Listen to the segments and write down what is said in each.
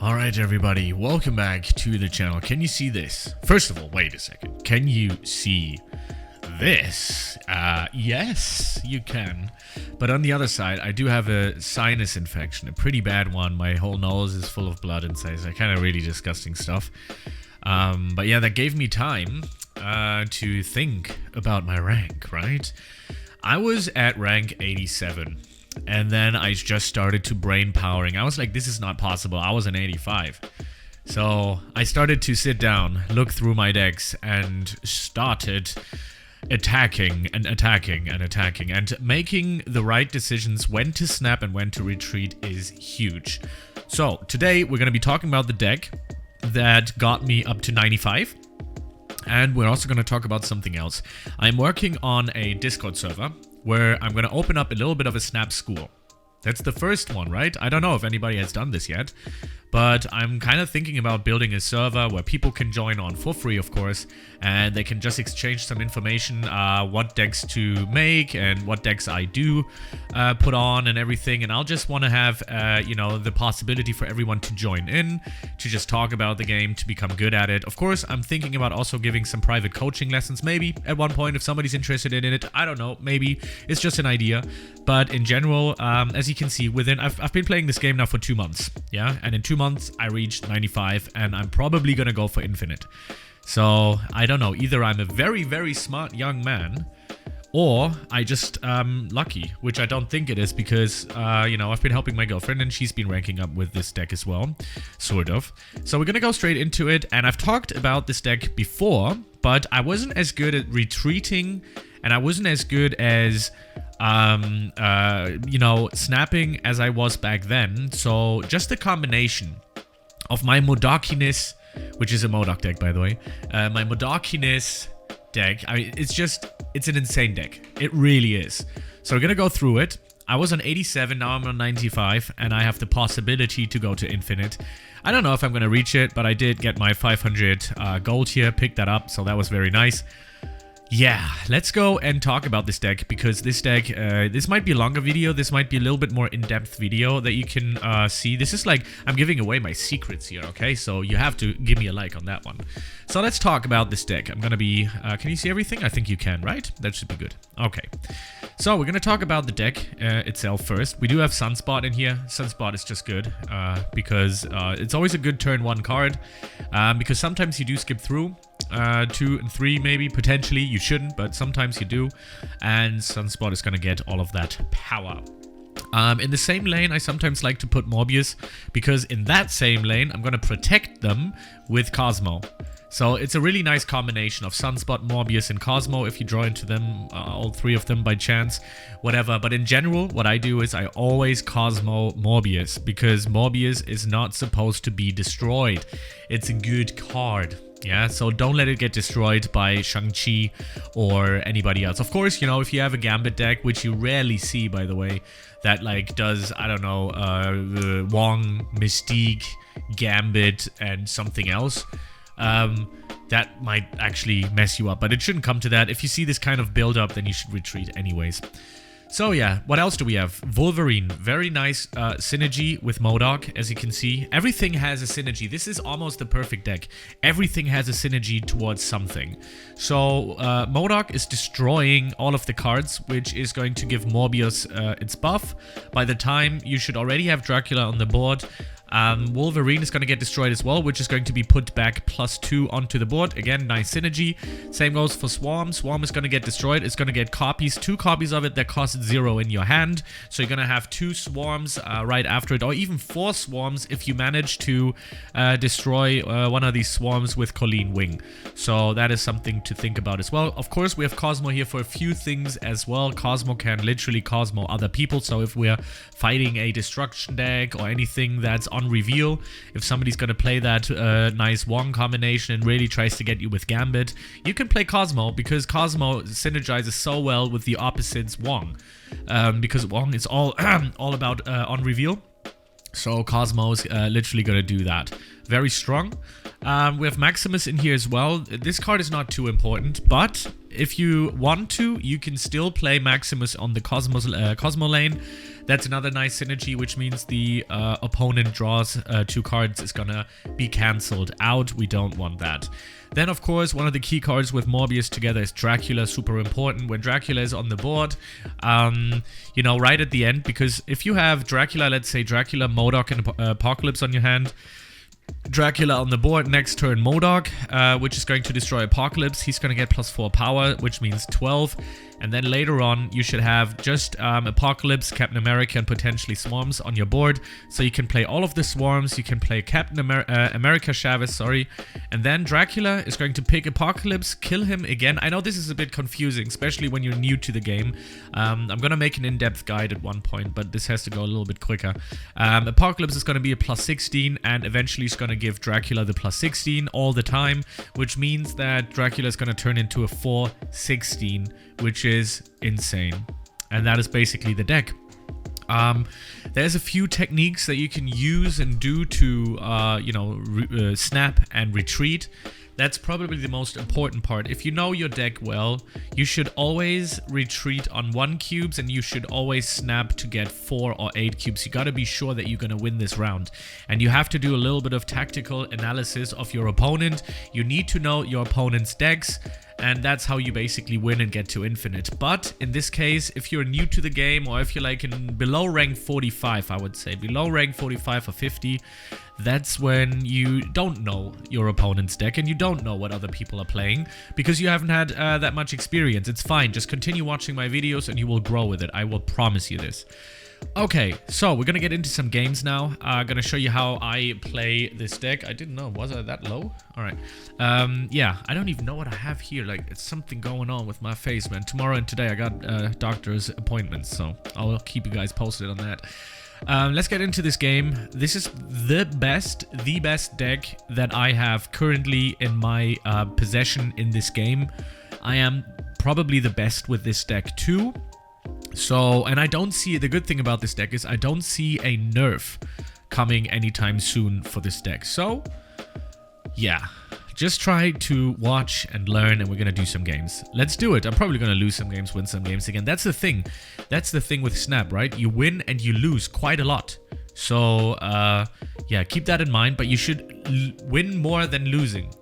Alright everybody, welcome back to the channel. Can you see this? First of all, wait a second. Can you see this? Yes, you can. But on the other side, I do have a sinus infection, a pretty bad one. My whole nose is full of blood inside, so kind of really disgusting stuff. But yeah, that gave me time to think about my rank, right? I was at rank 87. And then I just started to brain powering. I was like, this is not possible. I was an 85. So I started to sit down, look through my decks, and started attacking and attacking and attacking. And making the right decisions when to snap and when to retreat is huge. So today we're going to be talking about the deck that got me up to 95. And we're also going to talk about something else. I'm working on a Discord server where I'm going to open up a little bit of a Snap school. That's the first one, right? I don't know if anybody has done this yet, but I'm kind of thinking about building a server where people can join on for free, of course, and they can just exchange some information, what decks to make and what decks I do put on and everything. And I'll just want to have, you know, the possibility for everyone to join in, to just talk about the game, to become good at it. Of course, I'm thinking about also giving some private coaching lessons, maybe at one point if somebody's interested in it. I don't know, maybe it's just an idea. But in general, as you can see, I've been playing this game now for 2 months, yeah, and in 2 months I reached 95, and I'm probably gonna go for infinite. So I don't know, either I'm a very, very smart young man, or I just lucky, which I don't think it is, because you know, I've been helping my girlfriend and she's been ranking up with this deck as well, sort of. So we're gonna go straight into it, and I've talked about this deck before, but I wasn't as good at retreating, and I wasn't as good as you know, snapping as I was back then. So just the combination of my Modokiness, which is a Modok deck, by the way, my Modokiness deck, I mean, it's an insane deck. It really is. So we're gonna go through it. I was on 87, now I'm on 95, and I have the possibility to go to infinite. I don't know if I'm gonna reach it, but I did get my 500 gold here, picked that up, so that was very nice. Yeah, let's go and talk about this deck, because this deck, this might be a longer video, this might be a little bit more in-depth video that you can see. This is like, I'm giving away my secrets here, okay? So you have to give me a like on that one. So let's talk about this deck. I'm gonna be, can you see everything? I think you can, right? That should be good. Okay. So we're gonna talk about the deck itself first. We do have Sunspot in here. Sunspot is just good, because it's always a good turn 1 card, because sometimes you do skip through. 2 and 3 maybe, potentially. You shouldn't, but sometimes you do. And Sunspot is going to get all of that power. In the same lane, I sometimes like to put Morbius, because in that same lane, I'm going to protect them with Cosmo. So it's a really nice combination of Sunspot, Morbius, and Cosmo if you draw into them, all 3 of them by chance, whatever. But in general, what I do is I always Cosmo Morbius, because Morbius is not supposed to be destroyed. It's a good card. Yeah, so don't let it get destroyed by Shang-Chi or anybody else. Of course, you know, if you have a Gambit deck, which you rarely see, by the way, that, like, does, I don't know, Wong, Mystique, Gambit, and something else, that might actually mess you up. But it shouldn't come to that. If you see this kind of build-up, then you should retreat anyways. So yeah, what else do we have? Wolverine, very nice synergy with Modok, as you can see. Everything has a synergy. This is almost the perfect deck. Everything has a synergy towards something. So Modok is destroying all of the cards, which is going to give Morbius its buff. By the time, you should already have Dracula on the board. Wolverine is going to get destroyed as well, which is going to be put back +2 onto the board. Again, nice synergy. Same goes for Swarm. Swarm is going to get destroyed. It's going to get copies, 2 copies of it that cost 0 in your hand. So you're going to have 2 Swarms right after it, or even 4 Swarms if you manage to destroy one of these Swarms with Colleen Wing. So that is something to think about as well. Of course, we have Cosmo here for a few things as well. Cosmo can literally Cosmo other people. So if we're fighting a destruction deck or anything that's on reveal, if somebody's going to play that nice Wong combination and really tries to get you with Gambit, you can play Cosmo, because Cosmo synergizes so well with the opposite's Wong, because Wong is all all about on reveal. So Cosmo's literally going to do that. Very strong. We have Maximus in here as well. This card is not too important, but if you want to, you can still play Maximus on the Cosmo lane. That's another nice synergy, which means the opponent draws 2 cards is gonna be cancelled out. We don't want that. Then, of course, one of the key cards with Morbius together is Dracula, super important. When Dracula is on the board, you know, right at the end, because if you have Dracula, let's say Dracula, Modok, and Apocalypse on your hand, Dracula on the board, next turn Modok, which is going to destroy Apocalypse. He's going to get +4 power, which means 12. And then later on, you should have just Apocalypse, Captain America, and potentially Swarms on your board. So you can play all of the Swarms, you can play Captain America Chavez, sorry. And then Dracula is going to pick Apocalypse, kill him again. I know this is a bit confusing, especially when you're new to the game. I'm going to make an in-depth guide at one point, but this has to go a little bit quicker. Apocalypse is going to be a +16, and eventually it's going to give Dracula the +16 all the time, which means that Dracula is going to turn into a 4/16, which is insane. And that is basically the deck. There's a few techniques that you can use and do to, you know, snap and retreat. That's probably the most important part. If you know your deck well, you should always retreat on 1 cubes and you should always snap to get 4 or 8 cubes. You gotta be sure that you're gonna win this round. And you have to do a little bit of tactical analysis of your opponent. You need to know your opponent's decks, and that's how you basically win and get to infinite. But in this case, if you're new to the game, or if you're like in below rank 45, I would say, below rank 45 or 50, that's when you don't know your opponent's deck and you don't know what other people are playing because you haven't had that much experience. It's fine. Just continue watching my videos and you will grow with it. I will promise you this. Okay, so we're gonna get into some games now. I'm gonna show you how I play this deck. I didn't know, was I that low? All right. Yeah, I don't even know what I have here. Like, it's something going on with my face, man. Tomorrow and today I got doctor's appointments, so I'll keep you guys posted on that. Let's get into this game. This is the best deck that I have currently in my possession in this game. I am probably the best with this deck too. So, and I don't see, the good thing about this deck is I don't see a nerf coming anytime soon for this deck. So, yeah, just try to watch and learn, and we're going to do some games. Let's do it. I'm probably going to lose some games, win some games again. That's the thing. That's the thing with Snap, right? You win and you lose quite a lot. So, yeah, keep that in mind, but you should win more than losing.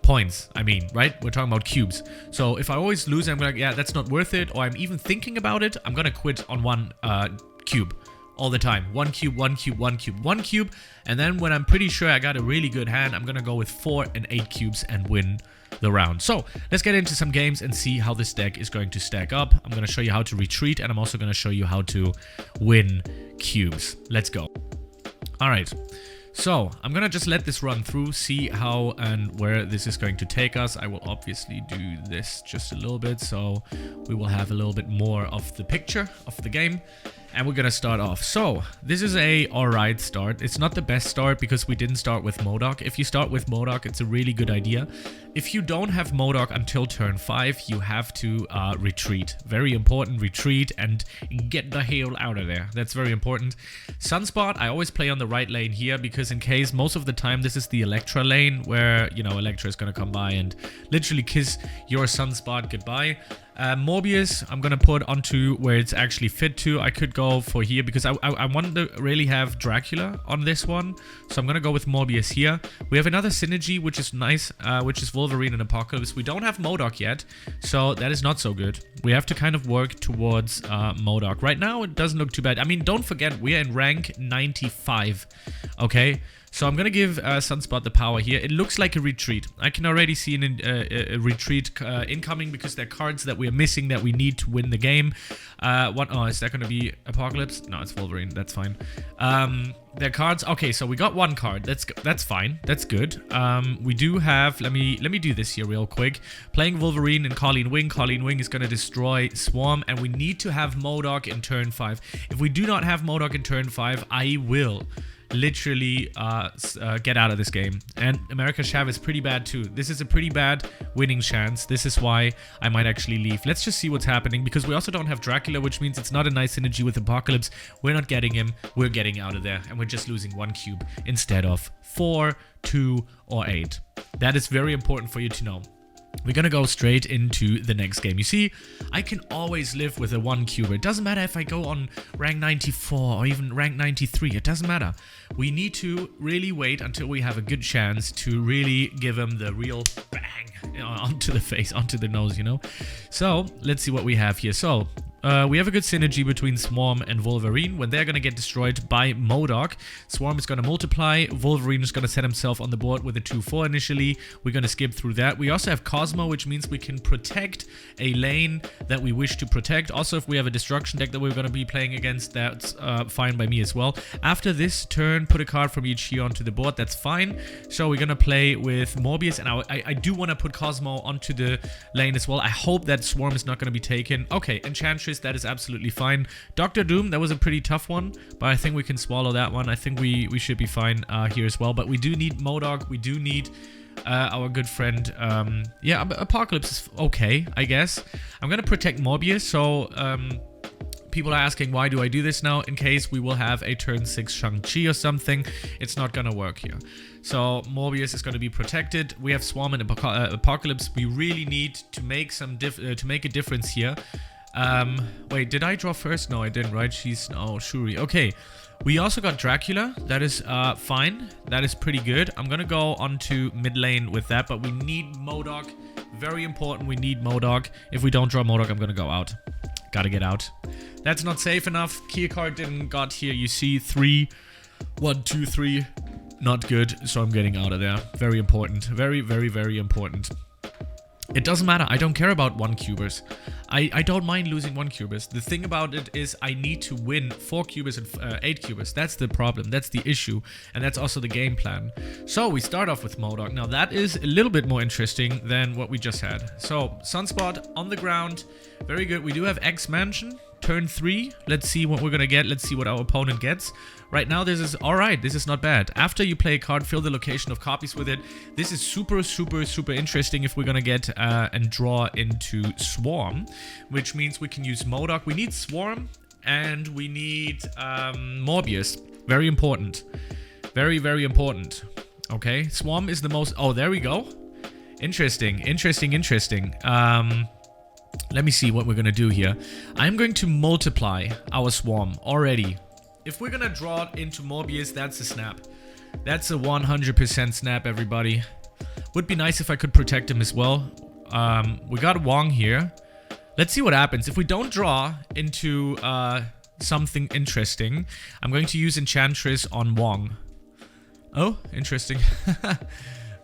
Points, I mean, right? We're talking about cubes. So if I always lose, I'm like, yeah, that's not worth it, or I'm even thinking about it, I'm gonna quit on 1 cube all the time. 1 cube, 1 cube, 1 cube, 1 cube, and then when I'm pretty sure I got a really good hand, I'm gonna go with 4 and 8 cubes and win the round. So let's get into some games and see how this deck is going to stack up. I'm gonna show you how to retreat, and I'm also gonna show you how to win cubes. Let's go. All right. So, I'm gonna just let this run through, see how and where this is going to take us. I will obviously do this just a little bit, so we will have a little bit more of the picture of the game. And we're gonna start off. So, this is a alright start. It's not the best start because we didn't start with Modok. If you start with Modok, it's a really good idea. If you don't have Modok until turn 5, you have to retreat. Very important, retreat and get the hell out of there. That's very important. Sunspot, I always play on the right lane here because in case, most of the time, this is the Electra lane where, you know, Electra is gonna come by and literally kiss your Sunspot goodbye. Morbius, I'm gonna put onto where it's actually fit to. I could go for here because I want to really have Dracula on this one. So I'm gonna go with Morbius here. We have another synergy, which is nice, which is Wolverine and Apocalypse. We don't have Modok yet, so that is not so good. We have to kind of work towards Modok. Right now, it doesn't look too bad. I mean, don't forget, we are in rank 95, okay? So I'm gonna give Sunspot the power here. It looks like a retreat. I can already see a retreat incoming because there are cards that we're missing that we need to win the game. Oh, is that gonna be Apocalypse? No, it's Wolverine. That's fine. There are cards. Okay, so we got 1 card. That's fine. That's good. We do have. Let me do this here real quick. Playing Wolverine and Colleen Wing. Colleen Wing is gonna destroy Swarm, and we need to have Modok in turn 5. If we do not have Modok in turn 5, I will literally get out of this game. And America Shav is pretty bad too. This is a pretty bad winning chance. This is why I might actually leave. Let's just see what's happening, because we also don't have Dracula, which means it's not a nice synergy with Apocalypse. We're not getting him. We're getting out of there, and we're just losing 1 cube instead of 4, 2, or 8. That is very important for you to know. We're gonna go straight into the next game. You see, I can always live with a 1 cuber. It doesn't matter if I go on rank 94 or even rank 93. It doesn't matter. We need to really wait until we have a good chance to really give him the real bang onto the face, onto the nose, you know? So, let's see what we have here. So, we have a good synergy between Swarm and Wolverine. When they're going to get destroyed by Modok, Swarm is going to multiply. Wolverine is going to set himself on the board with a 2-4 initially. We're going to skip through that. We also have Cosmo, which means we can protect a lane that we wish to protect. Also, if we have a destruction deck that we're going to be playing against, that's fine by me as well. After this turn, put a card from each here onto the board. That's fine. So we're going to play with Morbius, and I do want to put Cosmo onto the lane as well. I hope that Swarm is not going to be taken. Okay, Enchantress, that is absolutely fine. Doctor Doom, that was a pretty tough one, but I think we can swallow that one. I think we should be fine here as well. But we do need Modok. We do need our good friend. Yeah, Apocalypse is okay, I guess. I'm gonna protect Morbius. So people are asking, why do I do this now? In case we will have a turn 6 Shang-Chi or something. It's not gonna work here. So Morbius is going to be protected. We have Swarm and Apocalypse. We really need to make some to make a difference here. Wait, did I draw first? No, I didn't, right? Shuri. Okay. We also got Dracula. That is fine. That is pretty good. I'm gonna go onto mid lane with that, but we need Modok. Very important, we need Modok. If we don't draw Modok, I'm gonna go out. Gotta get out. That's not safe enough. Key card didn't got here. You see 3, 1, 2, 3. Not good, so I'm getting out of there. Very important. Very, very, very important. It doesn't matter. I don't care about 1 cubers. I don't mind losing 1 cubers. The thing about it is I need to win 4 cubers and 8 cubers. That's the problem. That's the issue. And that's also the game plan. So we start off with Modok. Now that is a little bit more interesting than what we just had. So Sunspot on the ground. Very good. We do have X Mansion. Turn 3. Let's see what we're gonna get. Let's see what our opponent gets. Right now, this is alright. This is not bad. After you play a card, fill the location of copies with it. This is super, super, super interesting if we're gonna get and draw into Swarm, which means we can use Modok. We need Swarm and we need Morbius. Very important. Very, very important. Okay, Swarm is the most... Oh, there we go. Interesting, interesting, interesting. Let me see what we're gonna do here. I'm going to multiply our Swarm already. If we're gonna draw it into Morbius, that's a snap. That's a 100% snap, everybody. Would be nice if I could protect him as well. We got Wong here. Let's see what happens. If we don't draw into something interesting, I'm going to use Enchantress on Wong. Oh, interesting.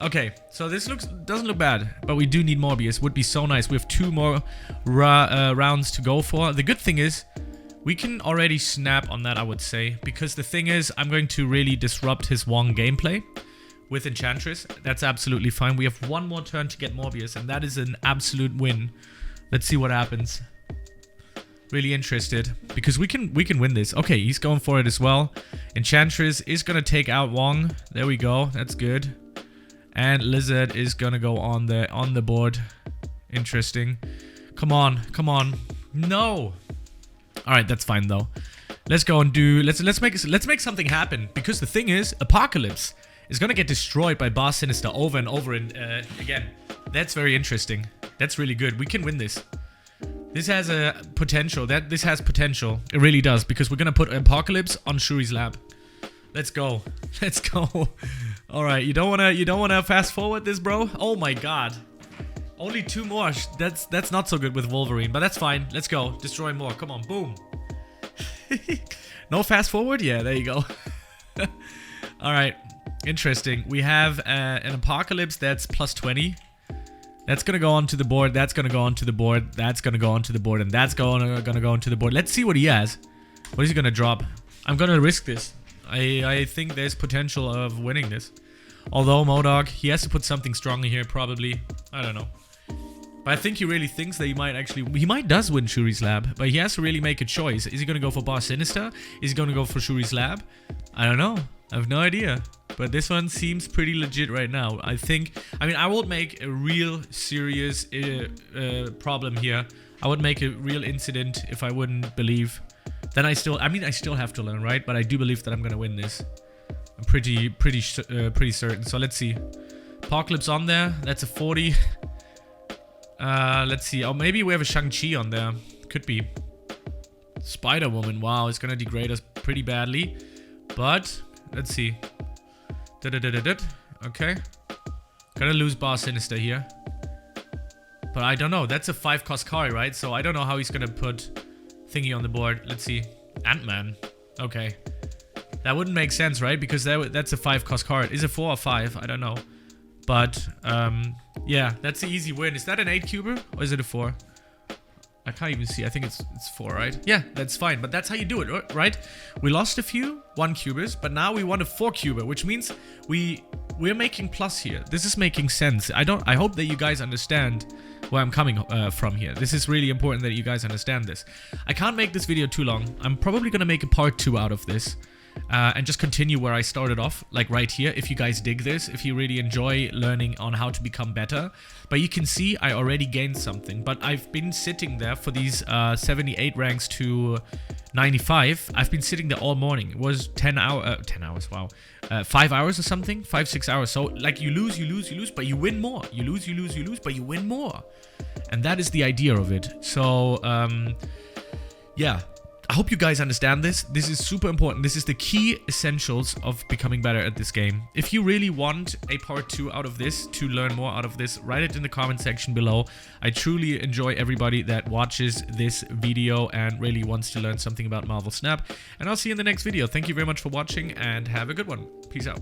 Okay, so this doesn't look bad, but we do need Morbius. Would be so nice. We have 2 more rounds to go for. The good thing is, we can already snap on that, I would say, because the thing is, I'm going to really disrupt his Wong gameplay with Enchantress. That's absolutely fine. We have 1 more turn to get Morbius, and that is an absolute win. Let's see what happens. Really interested, because we can win this. Okay, he's going for it as well. Enchantress is gonna take out Wong. There we go. That's good. And Lizard is gonna go on the board. Interesting. Come on, come on. No. All right, that's fine though. Let's go and do. Let's make something happen, because the thing is, Apocalypse is gonna get destroyed by Boss Sinister over and over and again. That's very interesting. That's really good. We can win this. This has a potential. This has potential. It really does, because we're gonna put Apocalypse on Shuri's lab. Let's go. Let's go. All right, you don't wanna fast forward this, bro? Oh my god. Only 2 more. That's not so good with Wolverine, but that's fine. Let's go. Destroy more. Come on. Boom. No fast forward? Yeah, there you go. All right. Interesting. We have an Apocalypse that's plus 20. That's going to go onto the board. That's going to go onto the board. That's going to go onto the board. And that's going to go onto the board. Let's see what he has. What is he going to drop? I'm going to risk this. I think there's potential of winning this. Although Modok, he has to put something stronger here, probably. I don't know. But I think he really thinks that he might does win Shuri's lab, but he has to really make a choice. Is he going to go for Boss Sinister? Is he going to go for Shuri's lab? I don't know. I have no idea. But this one seems pretty legit right now. I mean, I would make a real serious problem here. I would make a real incident if I wouldn't believe. Then I still have to learn, right? But I do believe that I'm gonna win this. I'm pretty certain. So let's see. Apocalypse on there. That's a 40. Let's see. Oh, maybe we have a Shang-Chi on there. Could be. Spider-Woman. Wow, it's gonna degrade us pretty badly. But let's see. Okay. Gonna lose Bar Sinister here. But I don't know. That's a 5-cost card, right? So I don't know how he's gonna put thingy on the board. Let's see. Ant-Man. Okay. That wouldn't make sense, right? Because that's a 5-cost card. Is it 4 or 5? I don't know. But, yeah. That's the easy win. Is that an 8-cuber? Or is it a 4? I can't even see. I think it's 4, right? Yeah, that's fine. But that's how you do it, right? We lost a few 1-cubers, but now we want a 4-cuber, which means we're making plus here. This is making sense. I hope that you guys understand where I'm coming from here. This is really important that you guys understand this. I can't make this video too long. I'm probably gonna make a part 2 out of this. And just continue where I started off, like right here, if you guys dig this, if you really enjoy learning on how to become better. But you can see I already gained something, but I've been sitting there for these 78 ranks to 95. I've been sitting there all morning. It was 10 hours, wow. 5 hours or something, 5-6 hours. So like you lose, but you win more. You lose, but you win more. And that is the idea of it. So, yeah. I hope you guys understand this. This is super important. This is the key essentials of becoming better at this game. If you really want a part 2 out of this, to learn more out of this, write it in the comment section below. I truly enjoy everybody that watches this video and really wants to learn something about Marvel Snap. And I'll see you in the next video. Thank you very much for watching and have a good one. Peace out.